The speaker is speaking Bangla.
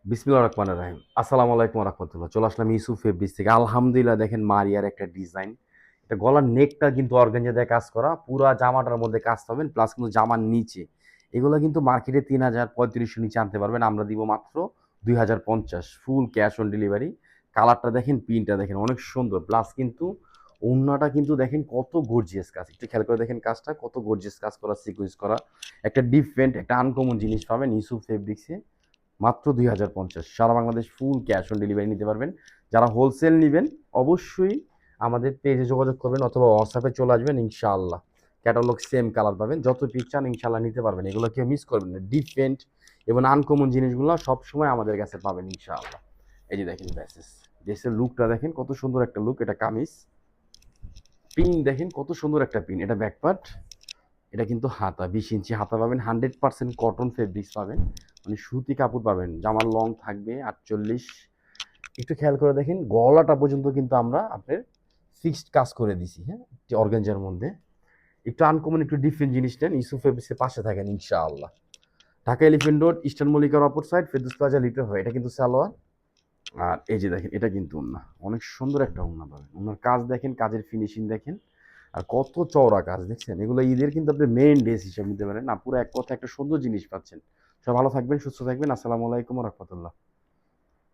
বিসমিল্লাহির রহমানির রহিম। আসসালামু আলাইকুম ওয়া রাহমাতুল্লাহ। চলে আসলাম ইউসুফ ফেব্রিক্স থেকে। আলহামদুলিল্লাহ দেখেন মারিয়ার একটা ডিজাইন। এটা গলার নেকটা কিন্তু অর্গানজা দিয়ে কাজ করা। পুরা জামাটার মধ্যে কাজ পাবেন প্লাস কিন্তু জামার নিচে। এগুলো কিন্তু মার্কেটে ৩,০০০ ৩৫০০ নিচে আনতে পারবেন। আমরা দিব মাত্র ২,০৫০ ফুল ক্যাশ অন ডেলিভারি। কালারটা দেখেন, প্রিন্টটা দেখেন অনেক সুন্দর। প্লাস কিন্তু ওড়নাটা কিন্তু দেখেন কত গর্জিয়াস কাজ। একটু খেয়াল করে দেখেন কাজটা কত গর্জিয়াস কাজ করা, সিকোয়েন্স করা। একটা ডিফারেন্ট একটা আনকমন জিনিস পাবেন ইউসুফ ফেব্রিক্সে। মাত্র ২,০৫০ সারা Bangladesh full cash on delivery নিতে পারবেন। যারা হোলসেল নেবেন অবশ্যই আমাদের পেজে যোগাযোগ করবেন অথবা হোয়াটসঅ্যাপে চলে আসবেন, ইনশাআল্লাহ ক্যাটালগ সেম কালার পাবেন। যত পিস চান ইনশাআল্লাহ নিতে পারবেন। এগুলো কেউ মিস করবেন না। ডিফারেন্ট এবং আনকমন জিনিসগুলো সবসময় আমাদের কাছে পাবেন ইনশাআল্লাহ। এই যে দেখেন ড্রেসেস, ড্রেসের লুকটা দেখেন কত সুন্দর একটা লুক। এটা কামিজ, পিন দেখেন কত সুন্দর একটা পিন। এটা ব্যাকপার্ট, এটা কিন্তু হাতা ২০ ইঞ্চি হাতা পাবেন। 100% কটন ফেব্রিক্স পাবেন, মানে সুতি কাপড় পাবেন। জামার লং থাকবে ৪৮। একটু খেয়াল করে দেখেন গলাটা পর্যন্ত কিন্তু আমরা আপনার ফিক্সড কাজ করে দিছি, হ্যাঁ, অর্গানজার মধ্যে। একটু আনকমন একটু ডিফারেন্ট জিনিস নেন, ইউসুফ ফেব্রিক্সের পাশে থাকেন ইনশাআল্লাহ। ঢাকা এলিফেন্ট রোড, ইস্টার্ন মল্লিকার অপর সাইড, ফেরদৌস প্লাজা, লিটল হয়। এটা কিন্তু সালোয়ার। আর এই যে দেখেন এটা কিন্তু ওড়না, অনেক সুন্দর একটা ওড়না পাবেন। ওনার কাজ দেখেন, কাজের ফিনিশিং দেখেন, আর কত চওড়া কাজ দেখছেন। এগুলো ঈদের কিন্তু আপনি মেইন ড্রেস হিসেবে নিতে পারেন না। পুরো এক কথা একটা সুন্দর জিনিস পাচ্ছেন। সব ভালো থাকবেন, সুস্থ থাকবেন। আসসালামু আলাইকুম ওয়া রাহমাতুল্লাহ।